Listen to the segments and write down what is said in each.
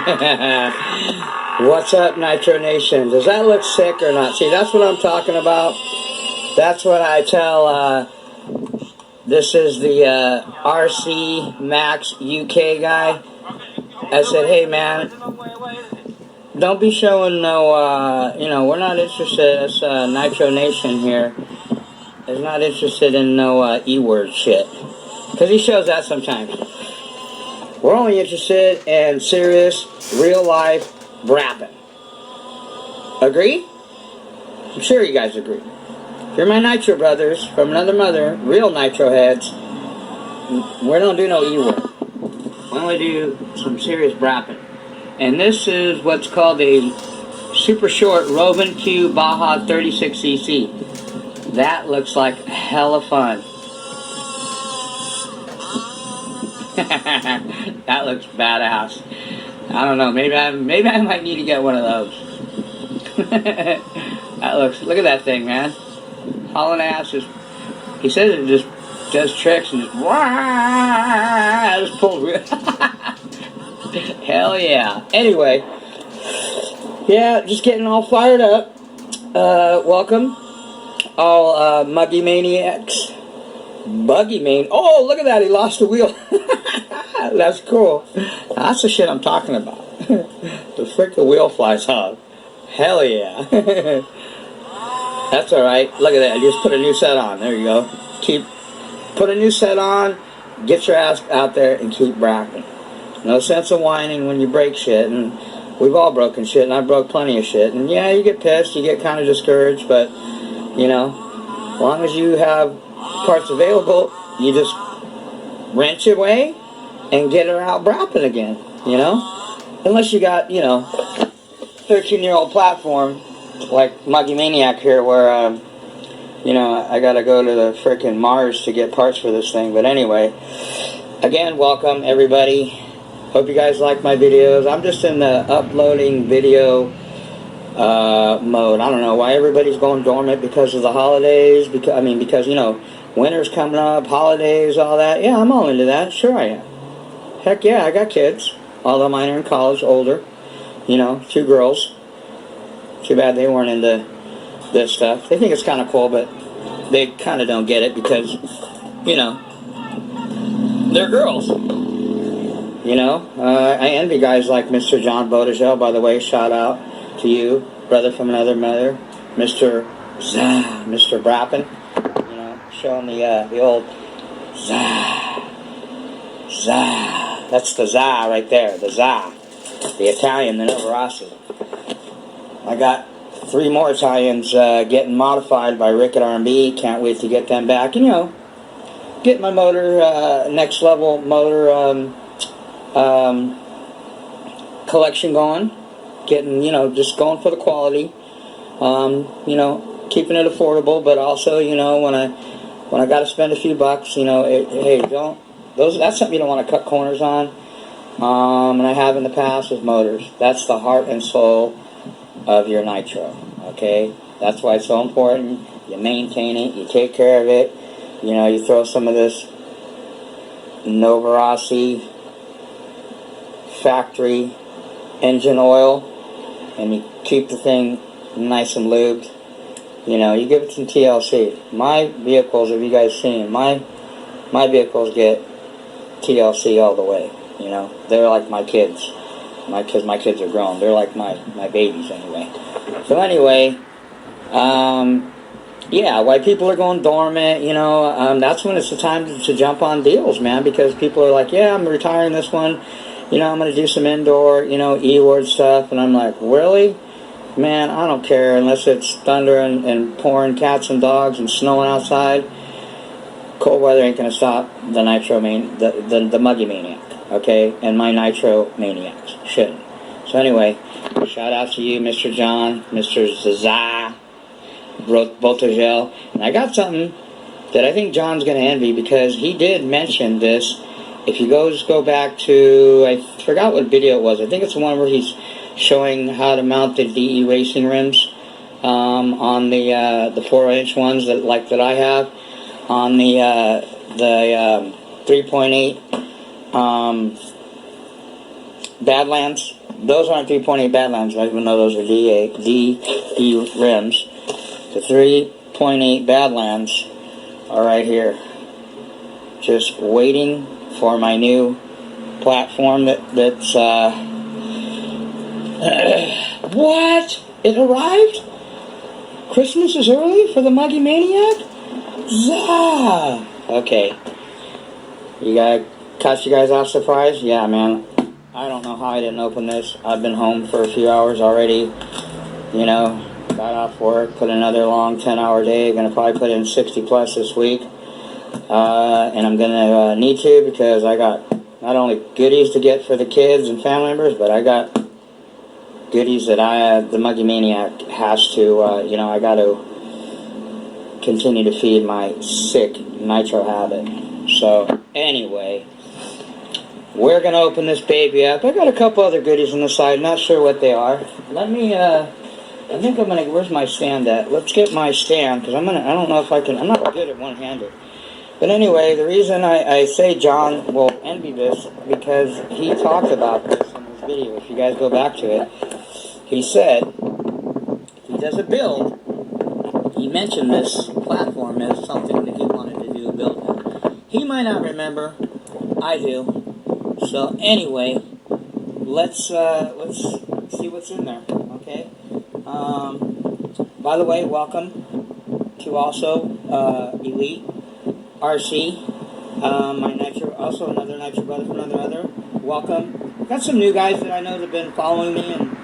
What's up, Nitro Nation? Does that look sick or not? See, that's what I'm talking about. That's what I tell, this is the RC Max UK guy. I said, hey man, don't be showing no, you know, we're not interested, as Nitro Nation here is not interested in no E-word shit. Because he shows that sometimes. We're only interested in serious, real life rapping. Agree? I'm sure you guys agree. If you're my Nitro brothers from another mother, real Nitro heads, we don't do no E-word. We only do some serious rapping. And this is what's called a super short Rovan Q Baja 36cc. That looks like hella fun. That looks badass. I don't know. Maybe I might need to get one of those. That looks. Look at that thing, man. Hauling ass. He says it just does tricks and just pulls real. Hell yeah. Anyway, yeah, just getting all fired up. Welcome, all muggy maniacs. Buggy man. Oh, look at that. He lost a wheel. That's cool. That's the shit I'm talking about. The freaking wheel flies off. Hell yeah. That's alright. Look at that. You just put a new set on. There you go. Put a new set on. Get your ass out there and keep bragging. No sense of whining when you break shit. And we've all broken shit. And I broke plenty of shit. And yeah, you get pissed. You get kind of discouraged. But, you know, as long as you have parts available, you just wrench away and get her out brapping again, you know? Unless you got, you know, 13-year-old platform like Muggy Maniac here where, you know, I gotta go to the frickin' Mars to get parts for this thing. But anyway, again, welcome everybody. Hope you guys like my videos. I'm just in the uploading video mode. I don't know why everybody's going dormant because of the holidays. Because you know, winter's coming up, holidays, all that. Yeah, I'm all into that. Sure I am. Heck yeah, I got kids. Although mine are in college, older. You know, 2 girls. Too bad they weren't into this stuff. They think it's kind of cool, but they kind of don't get it because, you know, they're girls. You know, I envy guys like Mr. John Bodegel, by the way. Shout out to you, brother from another mother, Mr. Zah, Mr. Brappen, you know, showing the old Zah, Zah. That's the Zah right there, the Zah, the Italian, the Novarossi. I got 3 more Italians getting modified by Rick at R&B. Can't wait to get them back. And, you know, get my motor, next level motor collection going. Getting, you know, just going for the quality, you know, keeping it affordable, but also, you know, when I got to spend a few bucks, you know, hey, that's something you don't want to cut corners on, and I have in the past with motors. That's the heart and soul of your Nitro, okay? That's why it's so important. You maintain it, you take care of it, you know, you throw some of this Novarossi factory engine oil, and you keep the thing nice and lubed. You know, you give it some TLC. My vehicles, have you guys seen? My vehicles get TLC all the way. You know, they're like my kids. My kids are grown. They're like my babies anyway. So anyway, yeah, why people are going dormant, you know, that's when it's the time to jump on deals, man, because people are like, yeah, I'm retiring this one. You know, I'm going to do some indoor, you know, E-word stuff. And I'm like, really? Man, I don't care unless it's thunder and pouring cats and dogs and snowing outside. Cold weather ain't going to stop the Nitro the Muggy Maniac, okay? And my Nitro Maniacs shouldn't. So anyway, shout out to you, Mr. John, Mr. Zaza, Botagel. And I got something that I think John's going to envy because he did mention this. If you go back to, I forgot what video it was. I think it's the one where he's showing how to mount the DE racing rims on the 4-inch ones that I have on the 3.8 Badlands those aren't 3.8 Badlands, even though those are DE rims. The 3.8 Badlands are right here. Just waiting for my new platform that's what? It arrived? Christmas is early for the Muggy Maniac? Zah! Okay. You gotta catch you guys off surprise? Yeah, man. I don't know how I didn't open this. I've been home for a few hours already. You know, got off work, put another long 10-hour day. Gonna probably put in 60 plus this week. And I'm gonna need to, because I got not only goodies to get for the kids and family members, but I got goodies that the Muggy Maniac has to, you know, I got to continue to feed my sick Nitro habit. So, anyway, we're going to open this baby up. I got a couple other goodies on the side, not sure what they are. Let me, I think I'm going to, where's my stand at? Let's get my stand, because I don't know if I can, I'm not good at one-handed. But anyway, the reason I say John will envy this, because he talked about this in his video. If you guys go back to it, he said if he does a build, he mentioned this platform as something that he wanted to do a build on. He might not remember. I do. So anyway, let's see what's in there. Okay. By the way, welcome to also Elite RC, my Nitro, also another Nitro brother from another. Welcome. Got some new guys that I know that have been following me and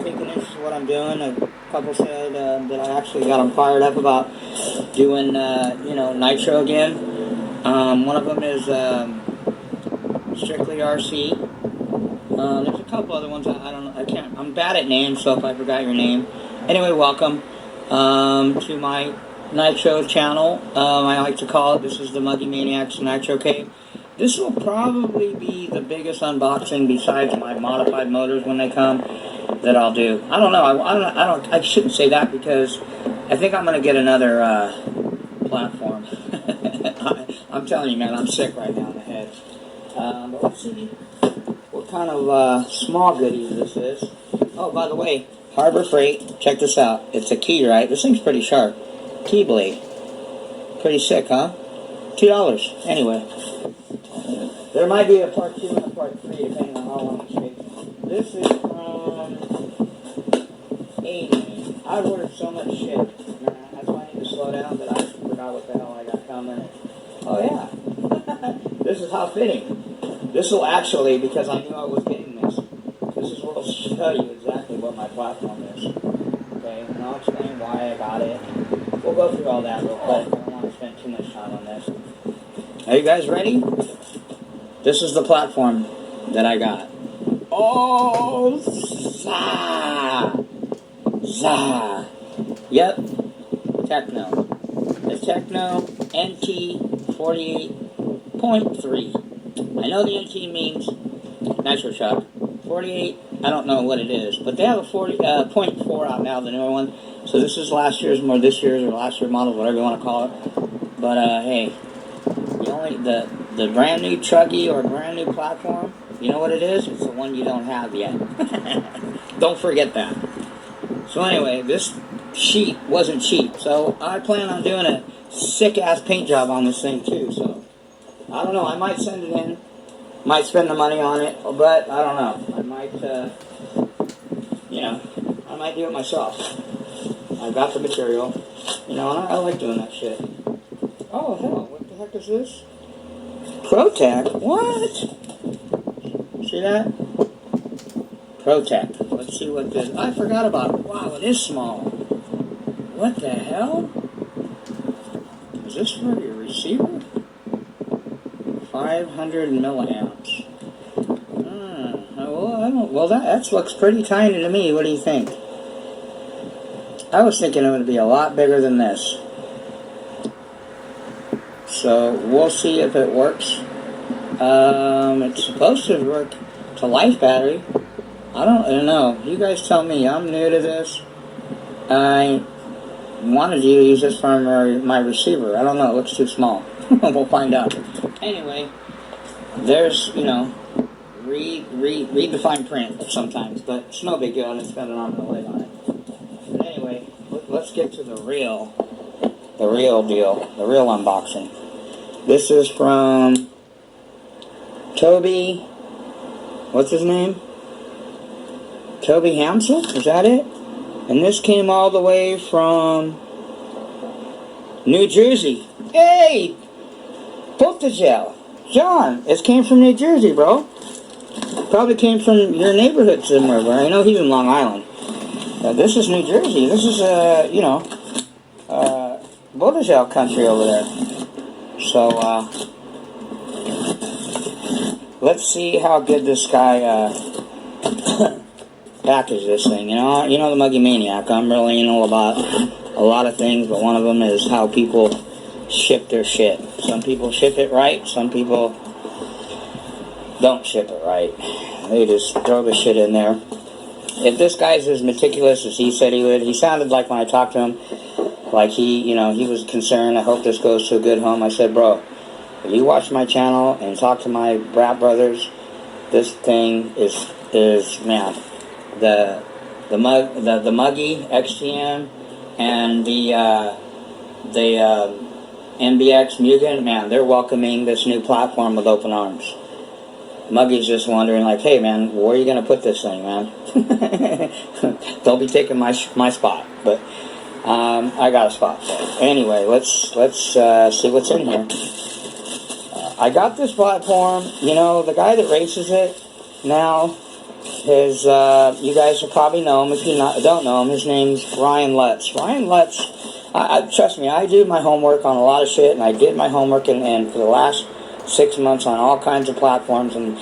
taking interest in what I'm doing. A couple said that I actually got them fired up about doing, you know, Nitro again. One of them is Strictly RC. There's a couple other ones I don't know. I'm bad at names, so if I forgot your name. Anyway, welcome to my Nitro channel. I like to call it. This is the Muggy Maniac's Nitro Cave. This will probably be the biggest unboxing besides my modified motors when they come that I'll do. I don't know. I shouldn't say that, because I think I'm gonna get another platform. I'm telling you, man, I'm sick right now in the head. But let's see what kind of small goodies this is. Oh, by the way, Harbor Freight. Check this out. It's a key, right? This thing's pretty sharp. Key blade. Pretty sick, huh? $2. Anyway. There might be a part 2 and a part 3, depending on how long it takes. This is from 80. I've ordered so much shit. That's why I need to slow down, but I forgot what the hell I got coming. Oh, yeah. This is how fitting. This will actually, because I knew I was getting this, this is what will show you exactly what my platform is. Okay, and I'll explain why I got it. We'll go through all that real quick. I don't want to spend too much time on this. Are you guys ready? This is the platform that I got. Oh, zah. Yep, Techno. The Techno NT 48.3. I know the NT means Nitro Shock. 48, I don't know what it is, but they have a 40.4 out now, the newer one. So this is last year's, or this year's, or last year's model, whatever you want to call it. But hey, the brand new Chuggy or brand new platform, you know what it is? It's the one you don't have yet. Don't forget that. So anyway, this sheet wasn't cheap, so I plan on doing a sick-ass paint job on this thing too. So I don't know, I might send it in, might spend the money on it, but I don't know. I might, you know, I might do it myself. I got the material, you know, and I like doing that shit. Oh hell, what the heck is this? Protect? What? See that? Protect. Let's see what this... I forgot about it. Wow, it is small. What the hell? Is this for your receiver? 500 milliamps. Well, that looks pretty tiny to me. What do you think? I was thinking it would be a lot bigger than this. So we'll see if it works. It's supposed to work to life battery. I don't know. You guys tell me. I'm new to this. I wanted to use this for my receiver. I don't know. It looks too small. We'll find out. Anyway, there's, you know, read the fine print sometimes, but it's no big deal. I didn't spend an arm and a leg on it. But anyway, let's get to the real deal, the real unboxing. This is from Toby. What's his name? Toby Hampson? Is that it? And this came all the way from New Jersey. Hey! Potagel. John, it came from New Jersey, bro. Probably came from your neighborhood somewhere, where I know he's in Long Island. This is New Jersey. This is, Potagel country over there. So, let's see how good this guy, package this thing. You know the Muggy Maniac. I'm really anal about a lot of things, but one of them is how people ship their shit. Some people ship it right, some people don't ship it right. They just throw the shit in there. If this guy's as meticulous as he said he would, he sounded like when I talked to him, like he was concerned. I hope this goes to a good home. I said, bro, if you watch my channel and talk to my brat brothers, this thing is man, the Muggy XTM and the MBX Mugen, man, they're welcoming this new platform with open arms. Muggy's just wondering, like, hey, man, where are you going to put this thing, man? Don't be taking my spot, but I got a spot. Anyway, let's see what's in here. I got this platform. The guy that races it now is, you guys will probably know him. If you don't know him, his name's Ryan Lutz. Ryan Lutz, trust me, I do my homework on a lot of shit, and I did my homework and for the last 6 months on all kinds of platforms. And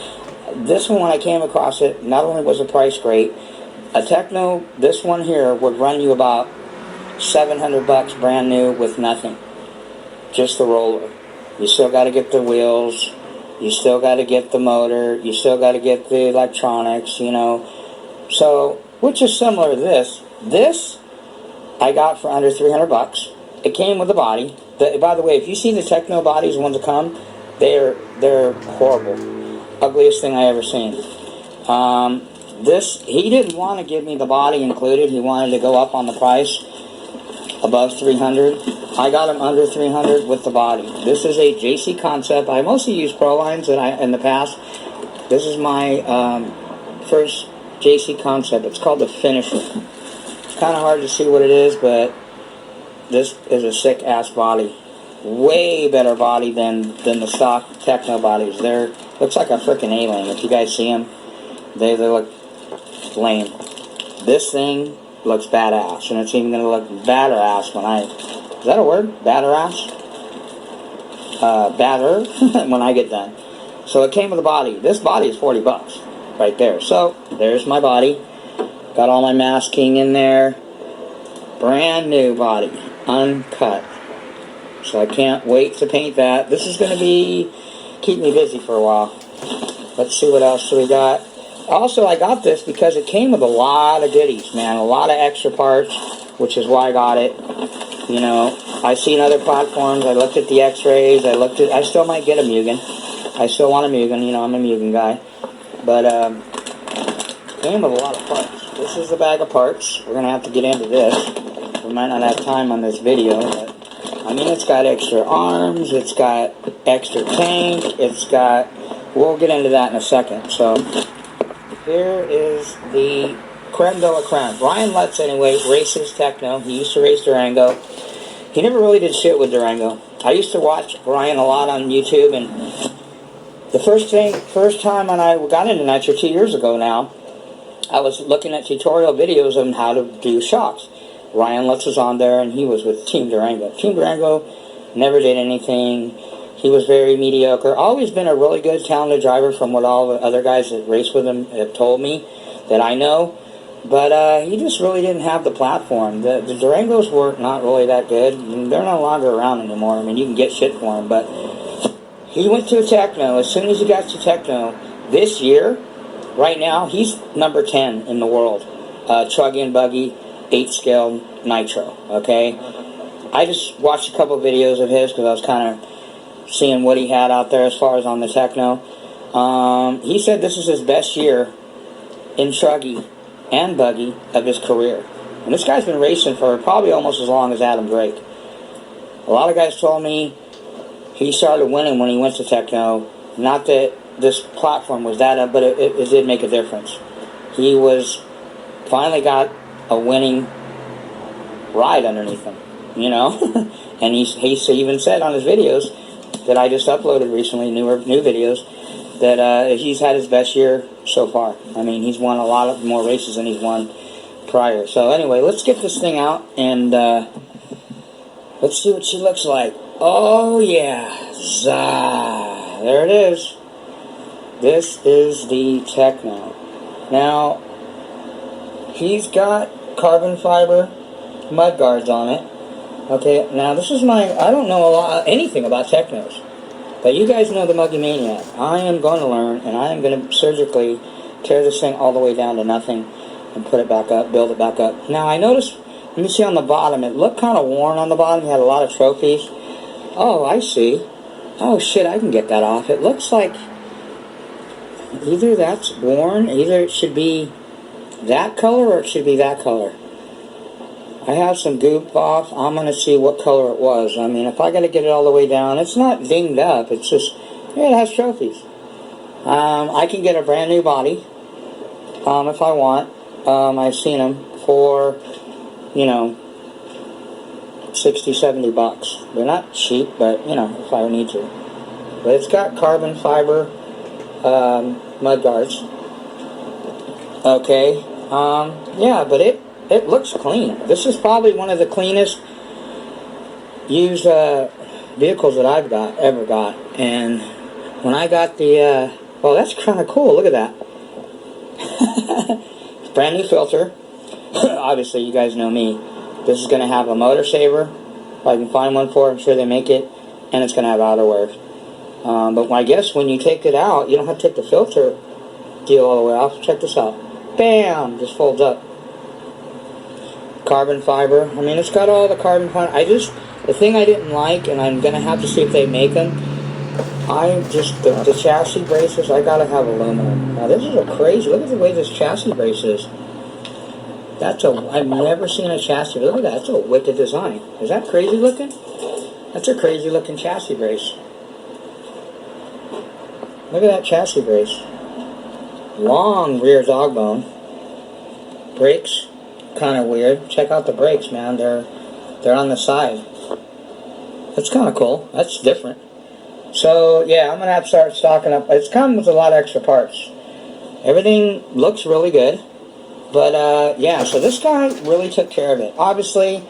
this one, when I came across it, not only was the price great, a Techno, this one here would run you about $700 brand new with nothing, just the roller. You still got to get the wheels, you still got to get the motor, you still got to get the electronics, so, which is similar to this. This I got for under $300. It came with a body. By the way, if you see the Techno bodies, the ones that come, they're horrible. Ugliest thing I ever seen. He didn't want to give me the body included. He wanted to go up on the price above $300. I got him under $300 with the body. This is a JC Concept. I mostly use Pro lines in the past. This is my first JC Concept. It's called the Finisher. It's kind of hard to see what it is, but this is a sick ass body. Way better body than the stock Techno bodies. Looks like a freaking alien. If you guys see them, they look lame. This thing looks badass, and it's even going to look badder-ass when is that a word? Badder-ass? Badder when I get done. So it came with a body. This body is $40 right there. So there's my body. Got all my masking in there. Brand new body, uncut. So I can't wait to paint that. This is going to keep me busy for a while. Let's see what else we got. Also, I got this because it came with a lot of goodies, man. A lot of extra parts, which is why I got it. I've seen other platforms. I looked at the x-rays. I still might get a Mugen. I still want a Mugen. I'm a Mugen guy. But, came with a lot of parts. This is the bag of parts. We're going to have to get into this. We might not have time on this video, but it's got extra arms, it's got extra tank, we'll get into that in a second. So, here is the creme de la creme. Ryan Lutz, anyway, races Techno. He used to race Durango. He never really did shit with Durango. I used to watch Ryan a lot on YouTube, and the first time when I got into Nitro 2 years ago now, I was looking at tutorial videos on how to do shocks. Ryan Lutz was on there, and he was with Team Durango. Team Durango never did anything. He was very mediocre. Always been a really good, talented driver from what all the other guys that race with him have told me that I know. But he just really didn't have the platform. The Durangos were not really that good. They're no longer around anymore. You can get shit for them. But he went to a Techno. As soon as he got to Techno, this year, right now, he's number 10 in the world. Chuggy and Buggy. 8-scale Nitro, okay? I just watched a couple videos of his because I was kind of seeing what he had out there as far as on the Techno. He said this is his best year in truggy and buggy of his career. And this guy's been racing for probably almost as long as Adam Drake. A lot of guys told me he started winning when he went to Techno. Not that this platform was that up, but it did make a difference. He finally got a winning ride underneath him, you know? And he even said on his videos that I just uploaded recently, new videos, that he's had his best year so far. I mean, he's won a lot of more races than he's won prior. So anyway, let's get this thing out and let's see what she looks like. Oh yeah, Zah. There it is. This is the Techno. Now, he's got carbon fiber mud guards on it. Okay, now this is I don't know anything about Technos, but you guys know the Muggy Maniac. I am going to learn, and I am going to surgically tear this thing all the way down to nothing and put it back up, build it back up. Now I noticed, let me see on the bottom, it looked kind of worn on the bottom. He had a lot of trophies. Oh, I see. Oh shit, I can get that off. It looks like either that's worn, either it should be that color or it should be that color. I have some goop off. I'm going to see what color it was. I mean, if I got to get it all the way down, it's not dinged up. It's just, yeah, it has trophies. I can get a brand new body if I want. I've seen them for, you know, 60, 70 bucks. They're not cheap, but, you know, if I need to. But it's got carbon fiber mud guards. Okay. Yeah, but it looks clean. This is probably one of the cleanest used vehicles that I've ever got. And when I got the, well, that's kind of cool. Look at that. Brand new filter. Obviously, you guys know me. This is going to have a motor saver. If I can find one for it, I'm sure they make it. And it's going to have outerwear. But I guess when you take it out, you don't have to take the filter deal all the way off. Check this out. Bam! Just folds up. Carbon fiber. I mean, it's got all the carbon fiber. The thing I didn't like, and I'm going to have to see if they make them, the chassis braces, I got to have aluminum. Now, this is a crazy, look at the way this chassis brace is. I've never seen a chassis, look at that, that's a wicked design. Is that crazy looking? That's a crazy looking chassis brace. Look at that chassis brace. Long rear dog bone. Brakes, kind of weird. Check out the brakes, man. They're on the side. That's kind of cool. That's different. So yeah, I'm gonna have to start stocking up. It's come with a lot of extra parts. Everything looks really good, but yeah. So this guy really took care of it. Obviously,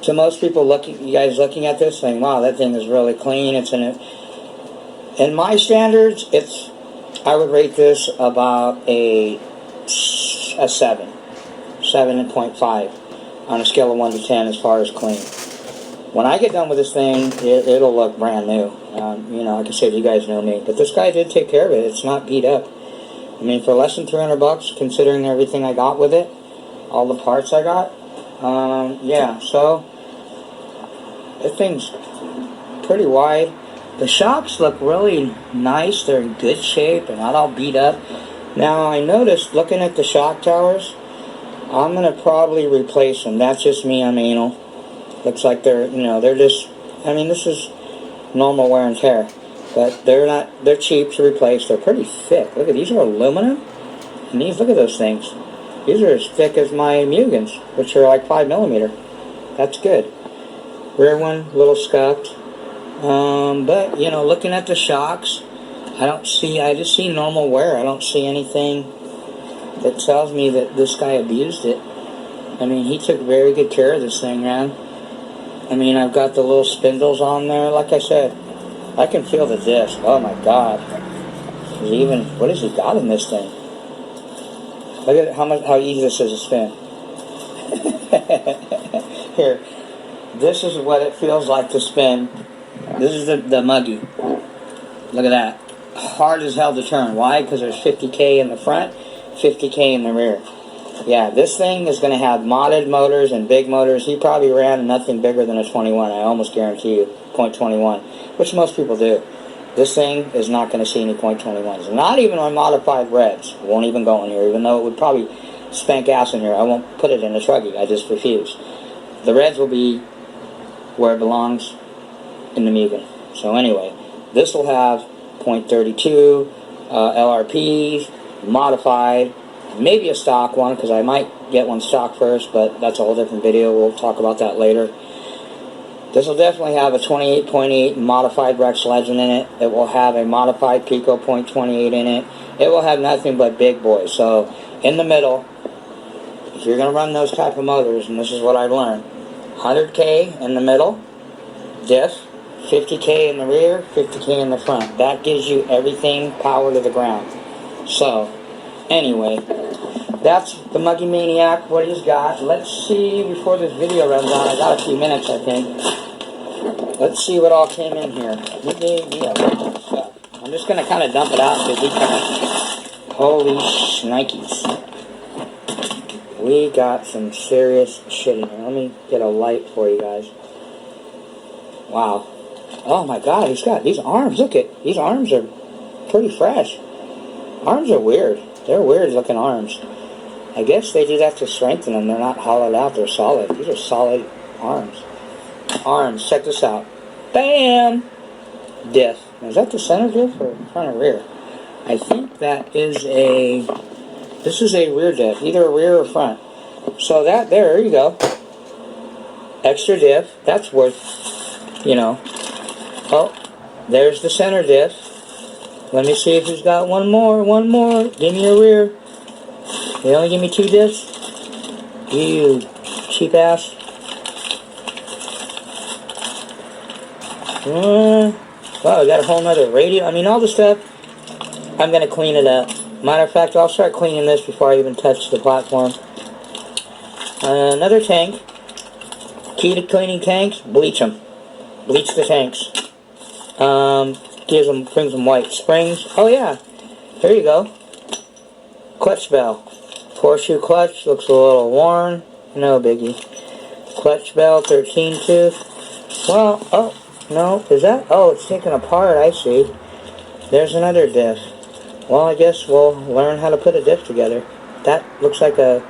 to most people you guys looking at this, saying, "Wow, that thing is really clean." It's in my standards, I would rate this about a 7.5 on a scale of 1 to 10 as far as clean. When I get done with this thing, it'll look brand new. You know, like I said, you guys know me. But this guy did take care of it. It's not beat up. I mean, for less than 300 bucks, considering everything I got with it, all the parts I got, yeah, so this thing's pretty wide. The shocks look really nice. They're in good shape. They're not all beat up. Now, I noticed, looking at the shock towers, I'm going to probably replace them. That's just me. I'm anal. Looks like they're just, I mean, this is normal wear and tear. But they're cheap to replace. They're pretty thick. Look at these are aluminum. And these, look at those things. These are as thick as my Mugans, which are like 5mm. That's good. Rear one, a little scuffed. But, you know, looking at the shocks, I just see normal wear. I don't see anything that tells me that this guy abused it. I mean, he took very good care of this thing, man. I mean, I've got the little spindles on there. Like I said, I can feel the disc. Oh my God. What has he got in this thing? Look at how easy this is to spin. Here. This is what it feels like to spin. This is the Muggy. Look at that. Hard as hell to turn. Why? Because there's 50K in the front, 50K in the rear. Yeah, this thing is going to have modded motors and big motors. He probably ran nothing bigger than a 21. I almost guarantee you, .21, which most people do. this thing is not going to see any .21s. Not even on modified reds. It won't even go in here, even though it would probably spank ass in here. I won't put it in a truggy. I just refuse. The reds will be where it belongs, in the Mugen. So anyway, this will have .32 LRPs, modified, maybe a stock one, because I might get one stock first, but that's a whole different video. We'll talk about that later. This will definitely have a 28.8 modified Rex Legend in it. It will have a modified Pico .28 in it. It will have nothing but big boys. So in the middle, if you're going to run those type of motors, and this is what I've learned, 100K in the middle, diff, 50K in the rear, 50K in the front. That gives you everything power to the ground. So, anyway, that's the Muggy Maniac, what he's got. Let's see, before this video runs out, I got a few minutes, I think. Let's see what all came in here. He gave me a lot of stuff. I'm just going to kind of dump it out because we kind of, holy shnikes. We got some serious shit in here. Let me get a light for you guys. Wow. Oh my god, he's got these arms. Look at, these arms are pretty fresh. Arms are weird. They're weird looking arms. I guess they do that to strengthen them. They're not hollowed out, they're solid. These are solid arms. Arms, check this out. Bam! Diff. Is that the center diff or front or rear? I think that is a, this is a rear diff, either a rear or front. So that, there you go. Extra diff, that's worth, you know. Oh, there's the center diff. Let me see if he's got one more. Give me a rear. They only give me 2 diffs? You cheap ass. Oh, I got a whole nother radio. I mean, all the stuff, I'm going to clean it up. Matter of fact, I'll start cleaning this before I even touch the platform. Another tank. Key to cleaning tanks, bleach them. Bleach the tanks. Brings them white. Springs. Oh yeah, here you go. Clutch bell. Horseshoe clutch, looks a little worn. No biggie. Clutch bell, 13 tooth. Well, oh, no, is that? Oh, it's taken apart, I see. There's another diff. Well, I guess we'll learn how to put a diff together. That looks like a,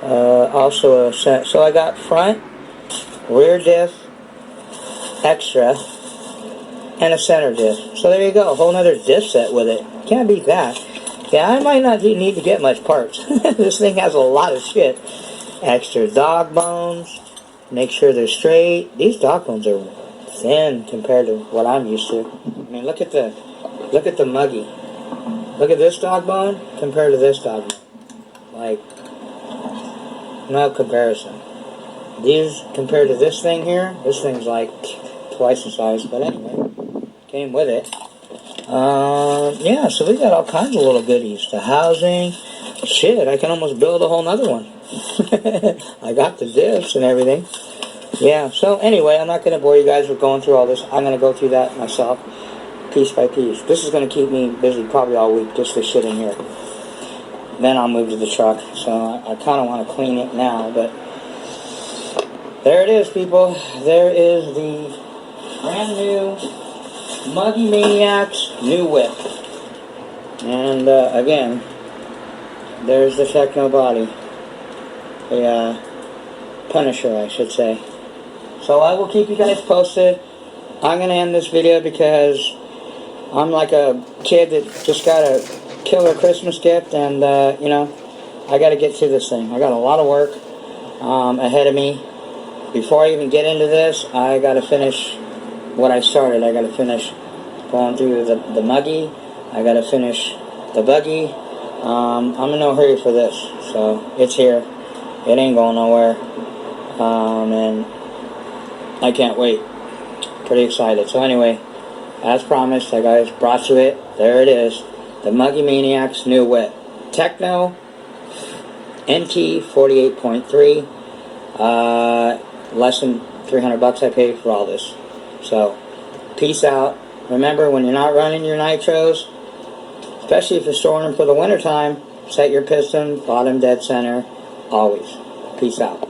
also a set. So I got front, rear diff, extra, and a center diff. So there you go, a whole nother diff set with it. Can't beat that. Yeah, I might not need to get much parts. This thing has a lot of shit. Extra dog bones. Make sure they're straight. These dog bones are thin compared to what I'm used to. I mean, look at the Muggy. Look at this dog bone compared to this dog bone. Like, no comparison. These compared to this thing here, this thing's like twice the size. But anyway, came with it. Yeah, so we got all kinds of little goodies. The housing. Shit, I can almost build a whole nother one. I got the diffs and everything. Yeah, so anyway, I'm not going to bore you guys with going through all this. I'm going to go through that myself, piece by piece. This is going to keep me busy probably all week, just this shit in here. Then I'll move to the truck. So I kind of want to clean it now, but there it is, people. There is the brand new Muggy Maniac's new whip. And again, there's the Techno body. The Punisher, I should say. So I will keep you guys posted. I'm going to end this video because I'm like a kid that just got a killer Christmas gift, and you know, I got to get to this thing. I got a lot of work ahead of me. Before I even get into this, I got to finish what I started. I got to finish going through the Muggy. I got to finish the buggy. I'm in no hurry for this, so it's here. It ain't going nowhere, and I can't wait. Pretty excited. So anyway, as promised, I guys brought you it. There it is, the Muggy Maniac's new whip, Techno NT 48.3. Less than $300 I paid for all this. So, peace out. Remember, when you're not running your nitros, especially if you're storing them for the winter time, set your piston bottom dead center, always. Peace out.